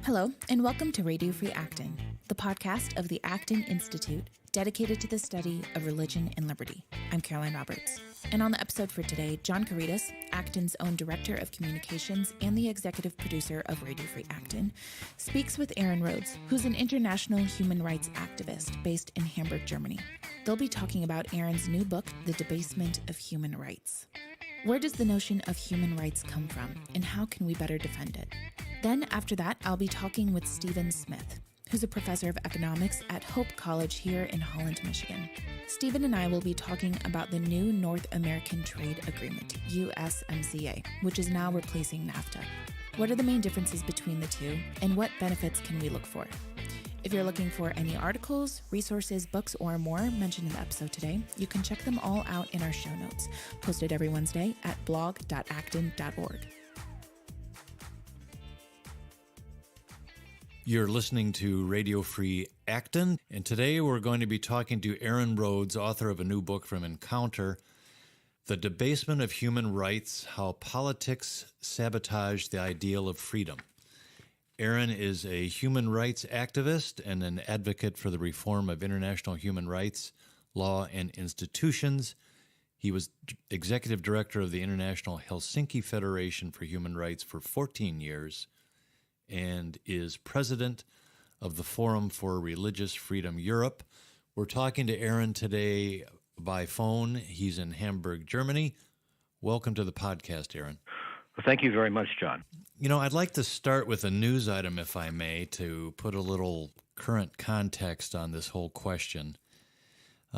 Hello, and welcome to Radio Free Acton, the podcast of the Acton Institute dedicated to the study of religion and liberty. I'm Caroline Roberts. And on the episode for today, John Couretas, Acton's own Director of Communications and the Executive Producer of Radio Free Acton, speaks with Aaron Rhodes, who's an international human rights activist based in Hamburg, Germany. They'll be talking about Aaron's new book, The Debasement of Human Rights. Where does the notion of human rights come from, and how can we better defend it? Then, after that, I'll be talking with Stephen Smith, who's a professor of economics at Hope College here in Holland, Michigan. Stephen and I will be talking about the new North American Trade Agreement, USMCA, which is now replacing NAFTA. What are the main differences between the two, and what benefits can we look for? If you're looking for any articles, resources, books, or more mentioned in the episode today, you can check them all out in our show notes, posted every Wednesday at blog.acton.org. You're listening to Radio Free Acton, and today we're going to be talking to Aaron Rhodes, author of a new book from Encounter, The Debasement of Human Rights, How Politics Sabotage the Ideal of Freedom. Aaron is a human rights activist and an advocate for the reform of international human rights, law, and institutions. He was executive director of the International Helsinki Federation for Human Rights for 14 years and is president of the Forum for Religious Freedom Europe. We're talking to Aaron today by phone. He's in Hamburg, Germany. Welcome to the podcast, Aaron. Well, thank you very much, John. You know, I'd like to start with a news item, if I may, to put a little current context on this whole question.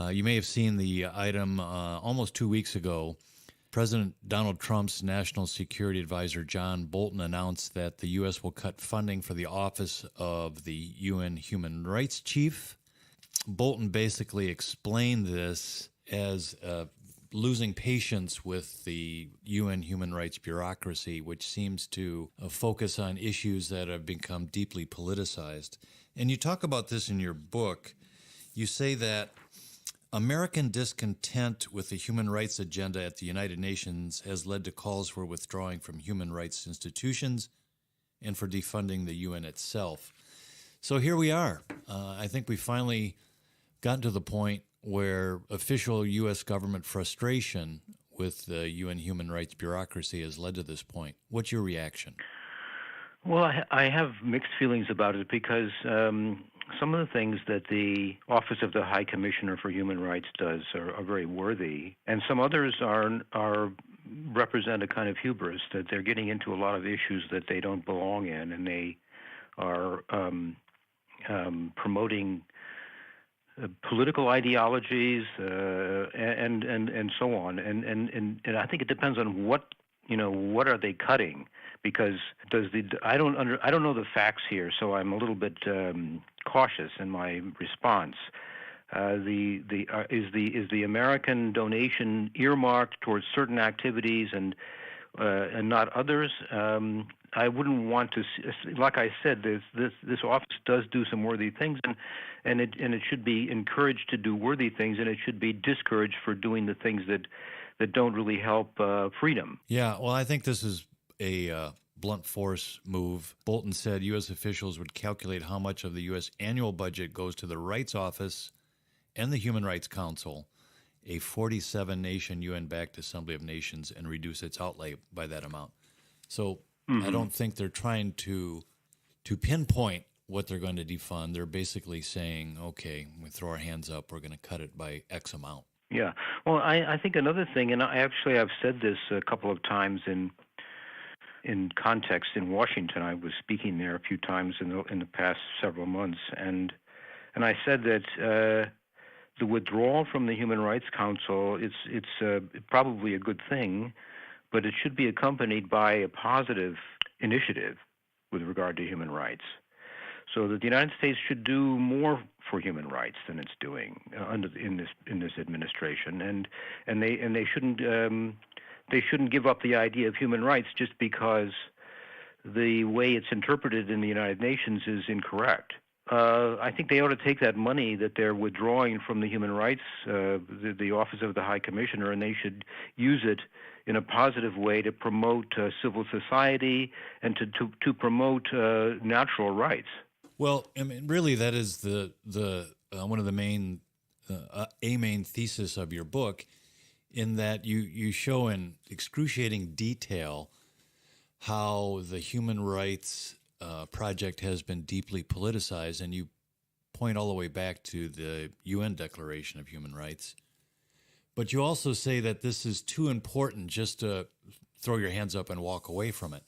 You may have seen the item almost 2 weeks ago. President Donald Trump's National Security Advisor, John Bolton, announced that the U.S. will cut funding for the Office of the UN Human Rights Chief. Bolton basically explained this as losing patience with the UN human rights bureaucracy, which seems to focus on issues that have become deeply politicized. And you talk about this in your book. You say that American discontent with the human rights agenda at the United Nations has led to calls for withdrawing from human rights institutions and for defunding the UN itself. So here we are. I think we finally gotten to the point where official U.S. government frustration with the UN human rights bureaucracy has led to this point. What's your reaction? Well, I have mixed feelings about it because some of the things that the Office of the High Commissioner for Human Rights does are very worthy, and some others are represent a kind of hubris that they're getting into a lot of issues that they don't belong in, and they are promoting political ideologies and so on, and I think it depends on what are they cutting, because I don't know the facts here, so I'm a little bit cautious in my response. Is the American donation earmarked towards certain activities and not others? I wouldn't want to, like I said, this office does do some worthy things, and it should be encouraged to do worthy things, and it should be discouraged for doing the things that don't really help freedom. Yeah, well, I think this is a blunt force move. Bolton said U.S. officials would calculate how much of the U.S. annual budget goes to the Rights Office and the Human Rights Council, a 47-nation UN-backed Assembly of Nations, and reduce its outlay by that amount. So I don't think they're trying to pinpoint what they're going to defund. They're basically saying, okay, we throw our hands up, we're going to cut it by X amount. Yeah. Well, I think another thing, and I've said this a couple of times in context in Washington. I was speaking there a few times in the past several months, and I said that the withdrawal from the Human Rights Council, it's probably a good thing, but it should be accompanied by a positive initiative with regard to human rights, so that the United States should do more for human rights than it's doing in this administration, and they shouldn't give up the idea of human rights just because the way it's interpreted in the United Nations is incorrect. I think they ought to take that money that they're withdrawing from the human rights, the Office of the High Commissioner, and they should use it in a positive way to promote civil society and to promote natural rights. Well, I mean, really, that is the one of the main main thesis of your book, in that you show in excruciating detail how the human rights project has been deeply politicized, and you point all the way back to the UN Declaration of Human Rights. But you also say that this is too important just to throw your hands up and walk away from it.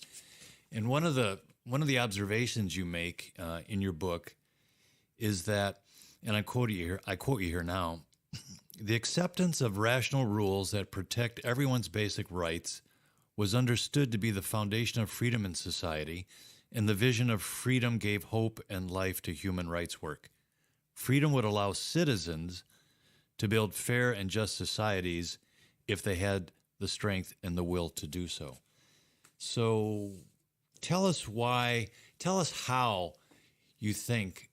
And one of the observations you make in your book is that, and I quote you here now, the acceptance of rational rules that protect everyone's basic rights was understood to be the foundation of freedom in society, and the vision of freedom gave hope and life to human rights work. Freedom would allow citizens to build fair and just societies if they had the strength and the will to do so. So tell us how you think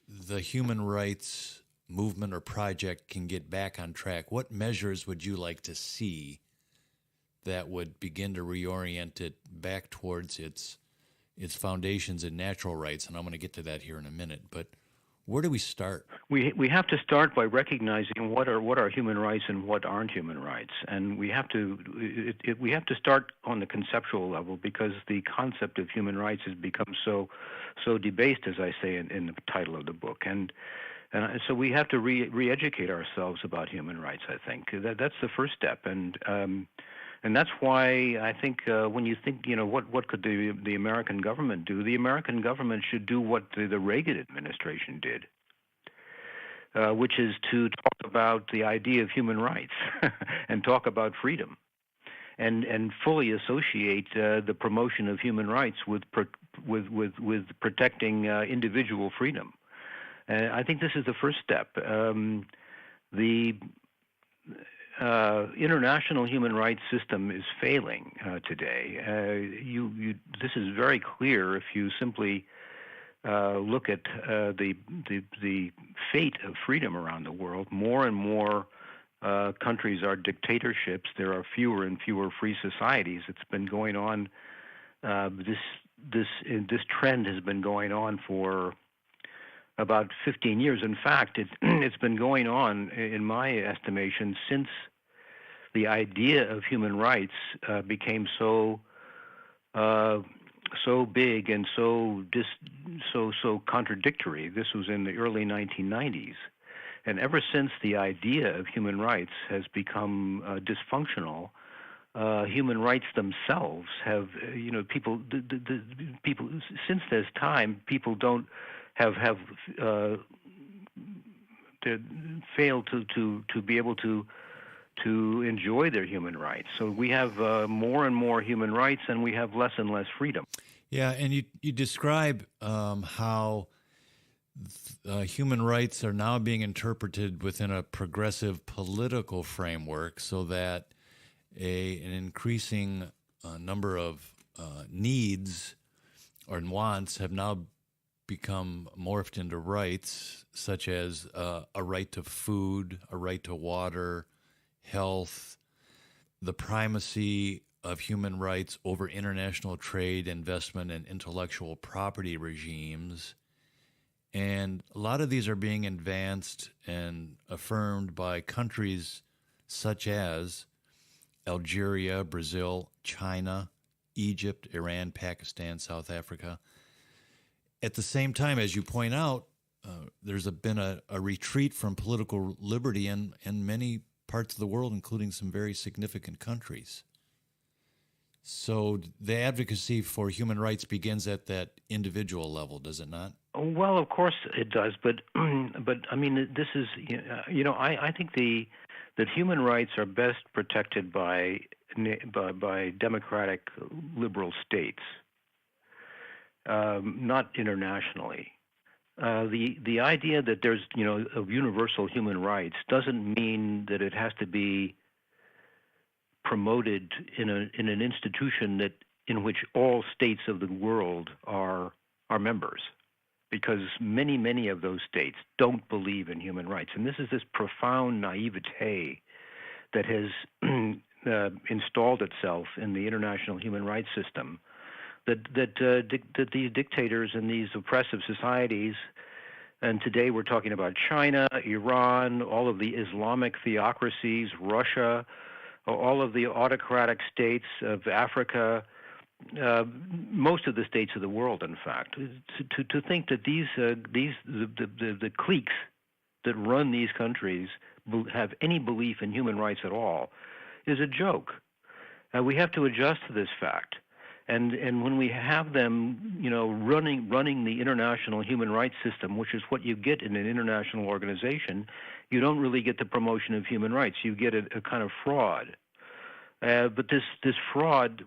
the human rights movement or project can get back on track. What measures would you like to see that would begin to reorient it back towards its foundations in natural rights? And I'm going to get to that here in a minute, but where do we start? We have to start by recognizing what are human rights and what aren't human rights, and we have to start on the conceptual level, because the concept of human rights has become so debased, as I say in the title of the book, and so we have to re-educate ourselves about human rights. I think that's the first step, and that's why I think when you think, what could the American government do? The American government should do what the Reagan administration did, which is to talk about the idea of human rights and talk about freedom, and fully associate the promotion of human rights with protecting individual freedom. I think this is the first step. The international human rights system is failing today. This is very clear if you simply look at the fate of freedom around the world. More and more countries are dictatorships. There are fewer and fewer free societies. It's been going on. This trend has been going on for about 15 years. In fact, it's been going on, in my estimation, since the idea of human rights became so big and so contradictory. This was in the early 1990s, and ever since the idea of human rights has become dysfunctional, human rights themselves have, people since this time, people don't have failed to be able to enjoy their human rights. So we have more and more human rights, and we have less and less freedom. Yeah, and you describe how human rights are now being interpreted within a progressive political framework, so that an increasing number of needs or wants have now become morphed into rights, such as a right to food, a right to water, health, the primacy of human rights over international trade, investment, and intellectual property regimes. And a lot of these are being advanced and affirmed by countries such as Algeria, Brazil, China, Egypt, Iran, Pakistan, South Africa. At the same time, as you point out, there's been a retreat from political liberty in many parts of the world, including some very significant countries. So the advocacy for human rights begins at that individual level, does it not? Well, of course it does, but I mean, this is, I think that human rights are best protected by democratic liberal states, not internationally. The idea that there's of universal human rights doesn't mean that it has to be promoted in an institution in which all states of the world are members, because many of those states don't believe in human rights, and this is this profound naivete that has installed itself in the international human rights system, that these dictators and these oppressive societies, and today we're talking about China, Iran, all of the Islamic theocracies, Russia, all of the autocratic states of Africa, most of the states of the world, in fact, to think that the cliques that run these countries have any belief in human rights at all is a joke. We have to adjust to this fact. And when we have them, running the international human rights system, which is what you get in an international organization, you don't really get the promotion of human rights. You get a kind of fraud. But this fraud,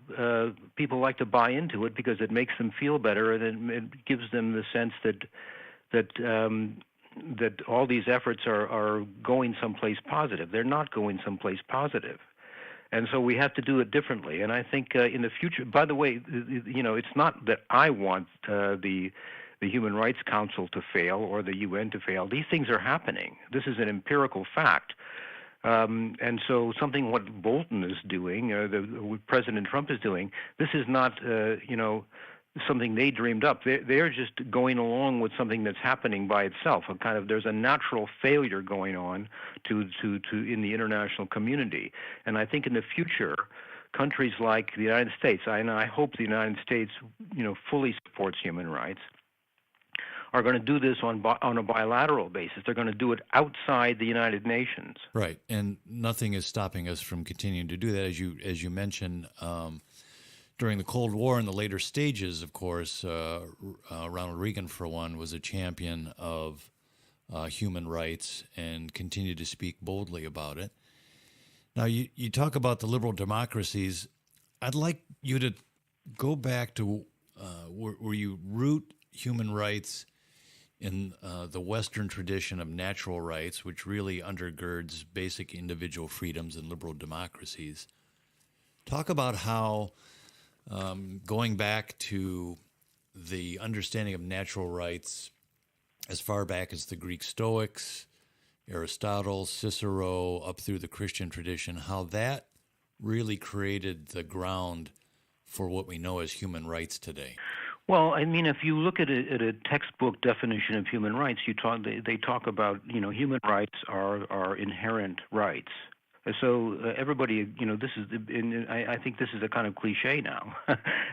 people like to buy into it because it makes them feel better, and it gives them the sense that all these efforts are going someplace positive. They're not going someplace positive. And so we have to do it differently. And I think in the future, by the way, it's not that I want the Human Rights Council to fail or the UN to fail. These things are happening. This is an empirical fact. And so something what Bolton is doing, what President Trump is doing, this is not, something they dreamed up. They're just going along with something that's happening by itself. There's a natural failure going on to in the international community. And I think in the future, countries like the United States, and I hope the United States, fully supports human rights, are going to do this on a bilateral basis. They're going to do it outside the United Nations. Right, and nothing is stopping us from continuing to do that. As you mentioned, during the Cold War in the later stages, of course, Ronald Reagan, for one, was a champion of human rights and continued to speak boldly about it. Now, you talk about the liberal democracies. I'd like you to go back to where you root human rights in the Western tradition of natural rights, which really undergirds basic individual freedoms and liberal democracies. Talk about how going back to the understanding of natural rights as far back as the Greek Stoics, Aristotle, Cicero, up through the Christian tradition, how that really created the ground for what we know as human rights today. Well, I mean, if you look at a textbook definition of human rights, they talk about, human rights are inherent rights. So everybody, this is, I think this is a kind of cliche now.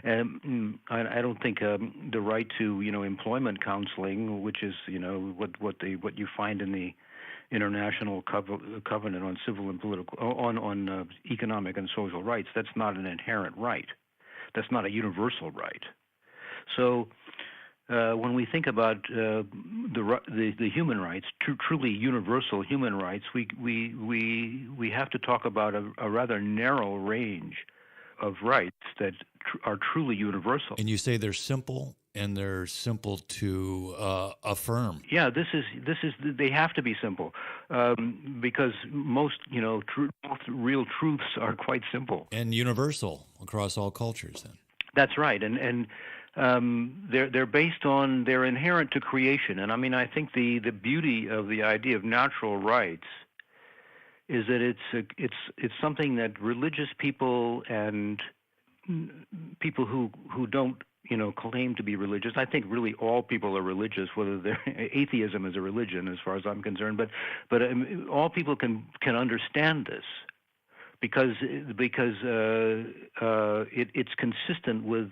I don't think the right to, employment counseling, which is, what you find in the International Covenant on Civil and Political, on economic and social rights, that's not an inherent right. That's not a universal right. So when we think about the human rights, truly universal human rights, we have to talk about a rather narrow range of rights that are truly universal. And you say they're simple, and they're simple to affirm. Yeah, this is they have to be simple because most real truths are quite simple and universal across all cultures. Then that's right, and. They're based on, they're inherent to creation. And I mean, I think the beauty of the idea of natural rights is that it's something that religious people and people who don't claim to be religious. I think really all people are religious, whether they're atheism is a religion as far as I'm concerned. But all people can understand this. Because it's consistent with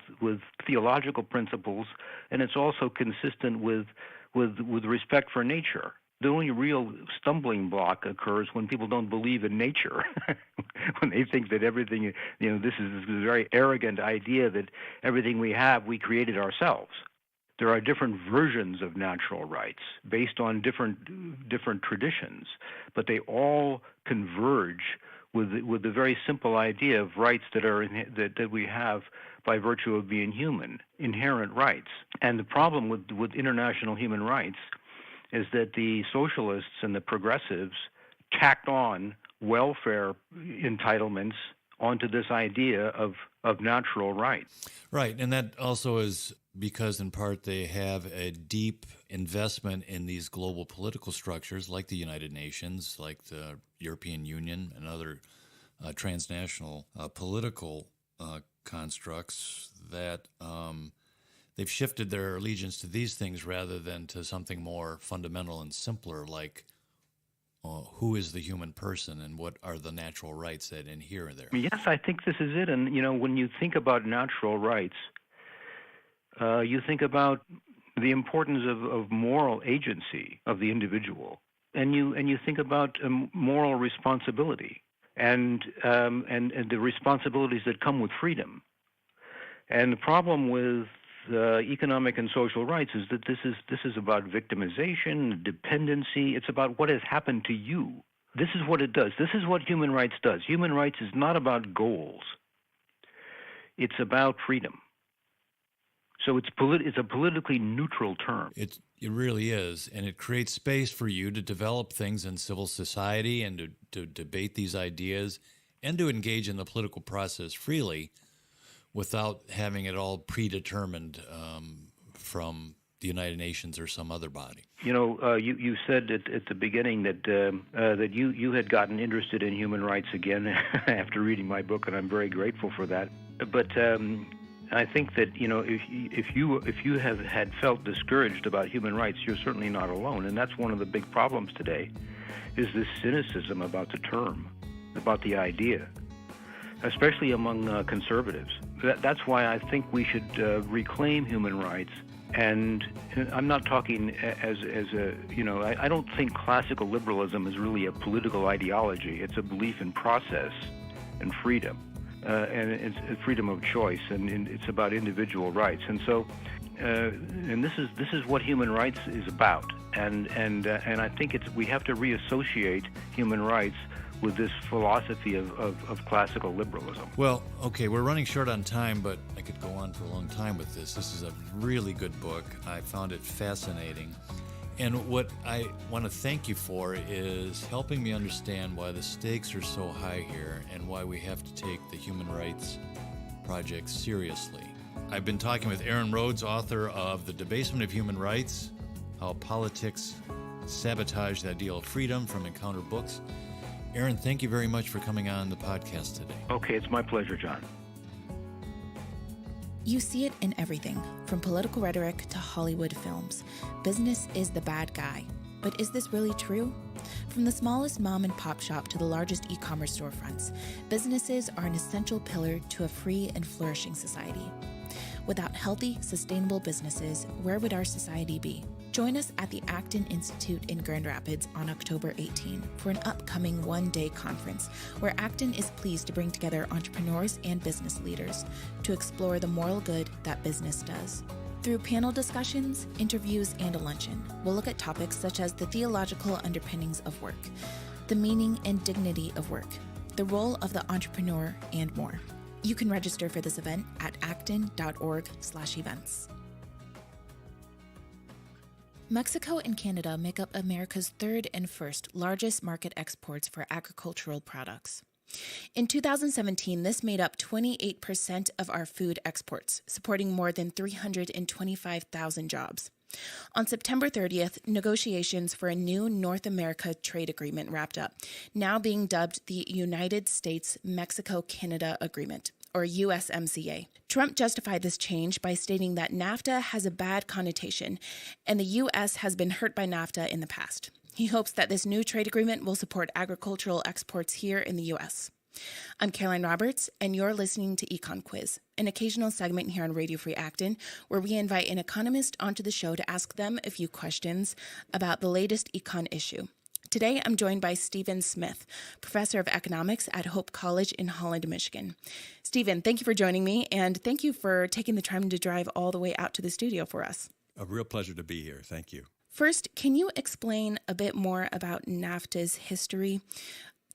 theological principles, and it's also consistent with respect for nature. The only real stumbling block occurs when people don't believe in nature, when they think that everything, this is a very arrogant idea that everything we have, we created ourselves. There are different versions of natural rights based on different traditions, but they all converge with the very simple idea of rights that we have by virtue of being human, inherent rights. And the problem with international human rights is that the socialists and the progressives tacked on welfare entitlements onto this idea of natural rights. Right, and that also is because in part they have a deep investment in these global political structures like the United Nations, like the European Union and other transnational political constructs that they've shifted their allegiance to these things rather than to something more fundamental and simpler, like who is the human person and what are the natural rights that inhere there. Yes, I think this is it. And, when you think about natural rights, you think about the importance of moral agency of the individual, and you think about moral responsibility and the responsibilities that come with freedom. And the problem with economic and social rights is that this is about victimization, dependency. It's about what has happened to you. This is what it does. This is what human rights does. Human rights is not about goals. It's about freedom. So it's a politically neutral term. It really is, and it creates space for you to develop things in civil society and to debate these ideas and to engage in the political process freely without having it all predetermined from the United Nations or some other body. You said at the beginning that you had gotten interested in human rights again after reading my book, and I'm very grateful for that. But I think that if you have had felt discouraged about human rights, you're certainly not alone, and that's one of the big problems today, is this cynicism about the term, about the idea, especially among conservatives. That's why I think we should reclaim human rights. And I'm not talking as a, I don't think classical liberalism is really a political ideology. It's a belief in process and freedom, and it's freedom of choice, and it's about individual rights. And so, and this is what human rights is about. And I think we have to reassociate human rights with this philosophy of classical liberalism. Well, okay, we're running short on time, but I could go on for a long time with this. This is a really good book. I found it fascinating. And what I want to thank you for is helping me understand why the stakes are so high here and why we have to take the Human Rights Project seriously. I've been talking with Aaron Rhodes, author of The Debasement of Human Rights, How Politics Sabotage the Ideal of Freedom, from Encounter Books. Aaron, thank you very much for coming on the podcast today. Okay, it's my pleasure, John. You see it in everything, from political rhetoric to Hollywood films. Business is the bad guy. But is this really true? From the smallest mom and pop shop to the largest e-commerce storefronts, businesses are an essential pillar to a free and flourishing society. Without healthy, sustainable businesses, where would our society be? Join us at the Acton Institute in Grand Rapids on October 18 for an upcoming one-day conference where Acton is pleased to bring together entrepreneurs and business leaders to explore the moral good that business does. Through panel discussions, interviews, and a luncheon, we'll look at topics such as the theological underpinnings of work, the meaning and dignity of work, the role of the entrepreneur, and more. You can register for this event at acton.org/events. Mexico and Canada make up America's third and first largest market exports for agricultural products. In 2017, this made up 28% of our food exports, supporting more than 325,000 jobs. On September 30th, negotiations for a new North America trade agreement wrapped up, now being dubbed the United States-Mexico-Canada Agreement, or USMCA. Trump justified this change by stating that NAFTA has a bad connotation, and the U.S. has been hurt by NAFTA in the past. He hopes that this new trade agreement will support agricultural exports here in the U.S. I'm Caroline Roberts, and you're listening to Econ Quiz, an occasional segment here on Radio Free Acton, where we invite an economist onto the show to ask them a few questions about the latest econ issue. Today, I'm joined by Stephen Smith, professor of economics at Hope College in Holland, Michigan. Stephen, thank you for joining me, and thank you for taking the time to drive all the way out to the studio for us. A real pleasure to be here. Thank you. First, can you explain a bit more about NAFTA's history?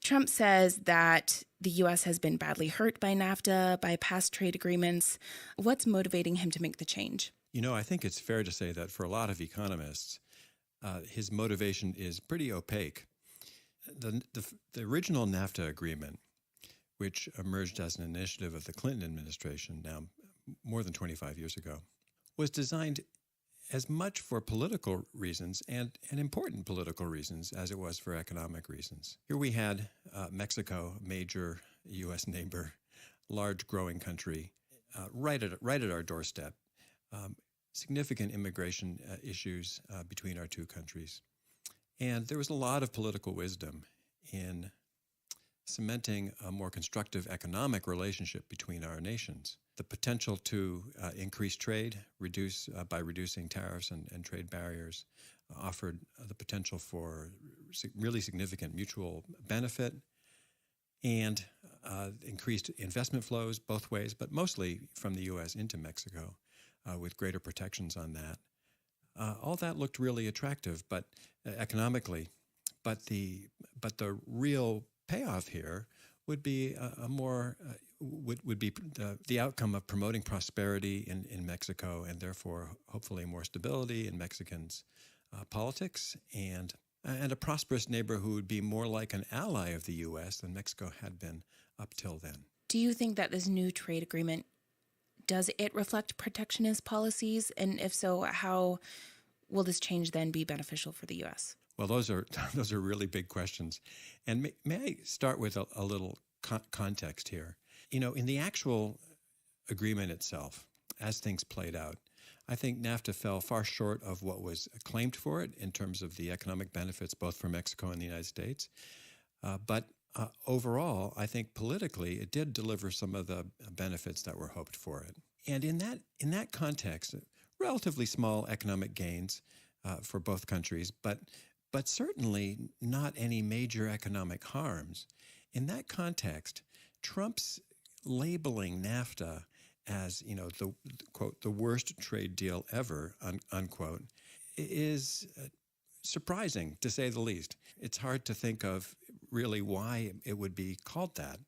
Trump says that the U.S. has been badly hurt by NAFTA, by past trade agreements. What's motivating him to make the change? I think it's fair to say that for a lot of economists, his motivation is pretty opaque. The original NAFTA agreement, which emerged as an initiative of the Clinton administration now more than 25 years ago, was designed as much for political reasons and important political reasons as it was for economic reasons. Here we had Mexico, a major U.S. neighbor, large growing country, right at our doorstep. Significant immigration issues between our two countries. And there was a lot of political wisdom in cementing a more constructive economic relationship between our nations. The potential to increase trade, by reducing tariffs and trade barriers, offered the potential for really significant mutual benefit and increased investment flows both ways, but mostly from the U.S. into Mexico, with greater protections on that. All that looked really attractive, but economically, but the real payoff here would be would be the outcome of promoting prosperity in Mexico, and therefore hopefully more stability in Mexicans' politics, and a prosperous neighbor who would be more like an ally of the U.S. than Mexico had been up till then. Do you think that this new trade agreement, does it reflect protectionist policies? And if so, how will this change then be beneficial for the U.S.? Well, those are really big questions. And may I start with a little context here? In the actual agreement itself, as things played out, I think NAFTA fell far short of what was claimed for it in terms of the economic benefits, both for Mexico and the United States. But overall, I think politically, it did deliver some of the benefits that were hoped for it. And in that context, relatively small economic gains for both countries, but certainly not any major economic harms. In that context, Trump's labeling NAFTA as, the quote, the worst trade deal ever, unquote, is surprising, to say the least. It's hard to think of really why it would be called that.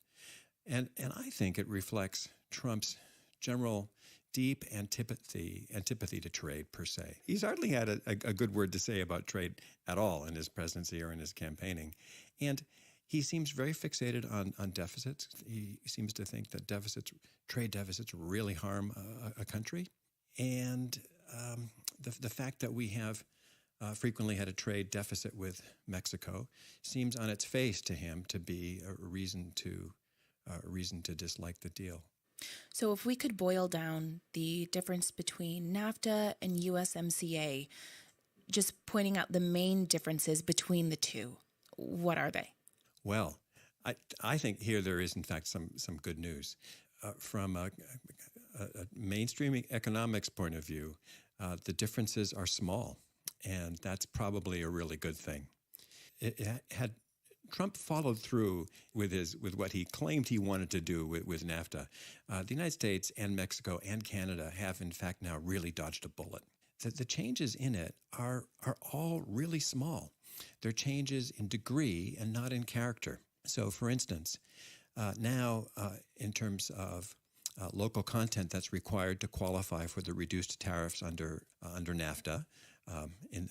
And I think it reflects Trump's general deep antipathy to trade per se. He's hardly had a good word to say about trade at all in his presidency or in his campaigning. And he seems very fixated on deficits. He seems to think that trade deficits really harm a country. And the fact that we have frequently had a trade deficit with Mexico seems on its face to him to be a reason to dislike the deal. So if we could boil down the difference between NAFTA and USMCA, just pointing out the main differences between the two, what are they? Well, I think here there is, in fact, some good news. From a mainstream economics point of view, the differences are small, and that's probably a really good thing. Had Trump followed through with what he claimed he wanted to do with NAFTA, the United States and Mexico and Canada have, in fact, now really dodged a bullet. The changes in it are all really small. They're changes in degree and not in character. So, for instance, now in terms of local content that's required to qualify for the reduced tariffs under NAFTA, in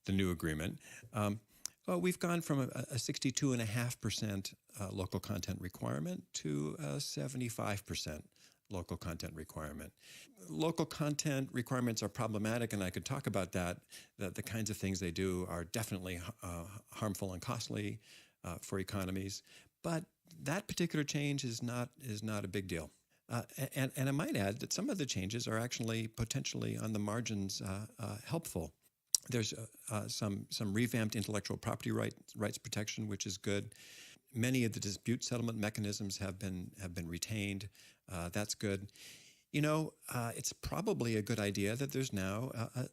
the new agreement, well, we've gone from a 62.5% local content requirement to a 75% local content requirement. Local content requirements are problematic, and I could talk about that. The kinds of things they do are definitely harmful and costly for economies. But that particular change is not a big deal. And I might add that some of the changes are actually potentially on the margins helpful. There's some revamped intellectual property rights protection, which is good. Many of the dispute settlement mechanisms have been retained. That's good. It's probably a good idea that there's now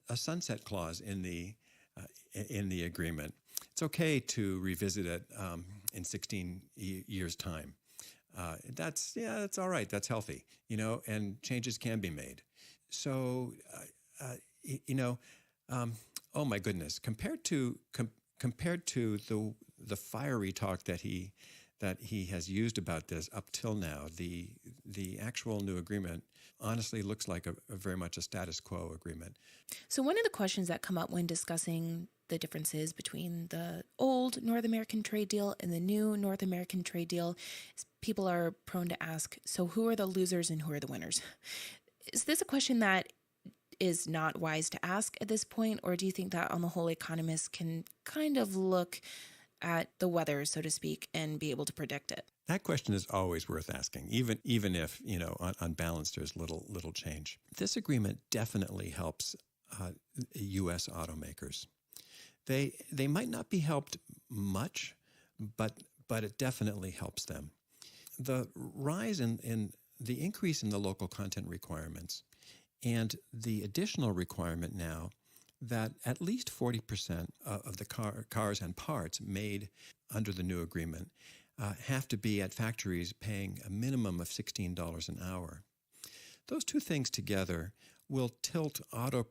a sunset clause in the agreement. It's okay to revisit it in 16 years' time. That's all right. That's healthy. And changes can be made. So, oh my goodness! Compared to the fiery talk that he has used about this up till now, the actual new agreement honestly looks like a very much a status quo agreement. So one of the questions that come up when discussing the differences between the old North American trade deal and the new North American trade deal is people are prone to ask, so who are the losers and who are the winners? Is this a question that is not wise to ask at this point? Or do you think that on the whole, economists can kind of look at the weather, so to speak, and be able to predict it? That question is always worth asking, even if, on balance, there's little change. This agreement definitely helps U.S. automakers. They might not be helped much, but it definitely helps them. The rise in the increase in the local content requirements and the additional requirement now that at least 40% of the cars and parts made under the new agreement have to be at factories paying a minimum of $16 an hour. Those two things together will tilt auto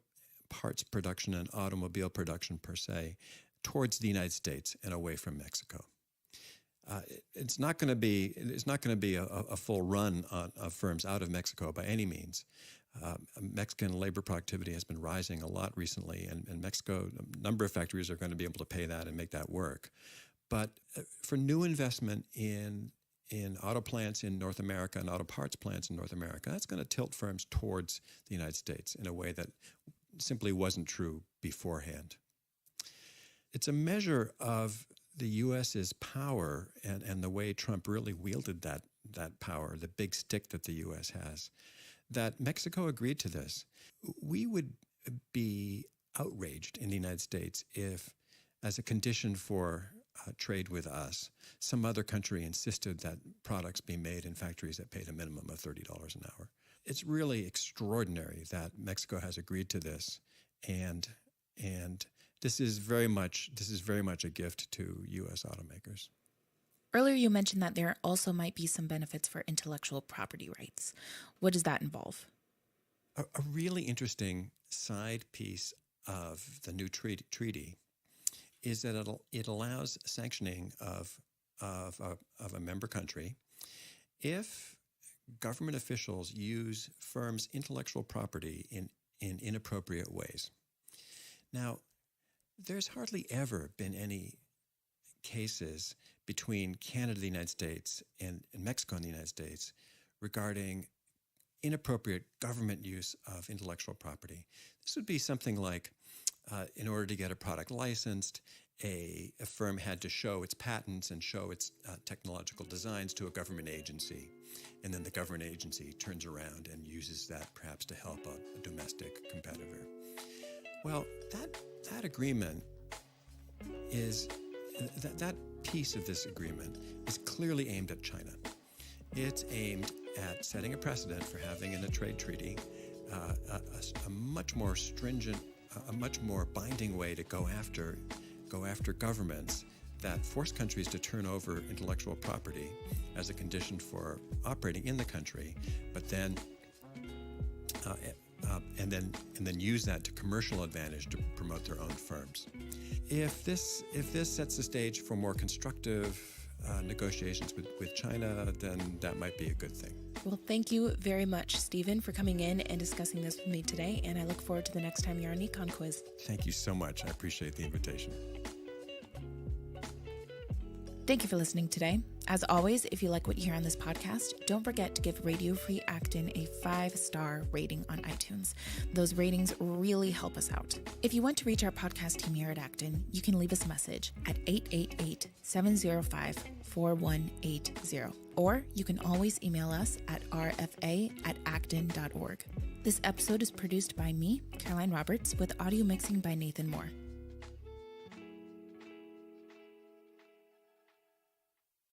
parts production and automobile production per se towards the United States and away from Mexico. It's not going to be a full run of firms out of Mexico by any means. Mexican labor productivity has been rising a lot recently, and Mexico, a number of factories are going to be able to pay that and make that work. But for new investment in auto plants in North America and auto parts plants in North America, that's going to tilt firms towards the United States in a way that simply wasn't true beforehand. It's a measure of the U.S.'s power and the way Trump really wielded that power, the big stick that the U.S. has, that Mexico agreed to this. We would be outraged in the United States if, as a condition for trade with us, some other country insisted that products be made in factories that paid a minimum of $30 an hour. It's really extraordinary that Mexico has agreed to this, and this is very much a gift to U.S. automakers. Earlier, you mentioned that there also might be some benefits for intellectual property rights. What does that involve? A really interesting side piece of the new treaty is that it allows sanctioning of a member country if government officials use firms' intellectual property in inappropriate ways. Now, there's hardly ever been any cases between Canada, the United States, and Mexico and the United States regarding inappropriate government use of intellectual property. This would be something like, in order to get a product licensed, a firm had to show its patents and show its technological designs to a government agency. And then the government agency turns around and uses that perhaps to help a domestic competitor. Well, that agreement is, that piece of this agreement is clearly aimed at China. It's aimed at setting a precedent for having in a trade treaty a much more stringent, a much more binding way to go after governments that force countries to turn over intellectual property as a condition for operating in the country, but then and then use that to commercial advantage to promote their own firms. If this sets the stage for more constructive negotiations with China, then that might be a good thing. Well, thank you very much, Stephen, for coming in and discussing this with me today, and I look forward to the next time you're on Econ Quiz. Thank you so much. I appreciate the invitation. Thank you for listening today. As always, if you like what you hear on this podcast, don't forget to give Radio Free Acton a 5-star rating on iTunes. Those ratings really help us out. If you want to reach our podcast team here at Acton, you can leave us a message at 888-705-4180, or you can always email us at rfa@acton.org. This episode is produced by me, Caroline Roberts, with audio mixing by Nathan Moore.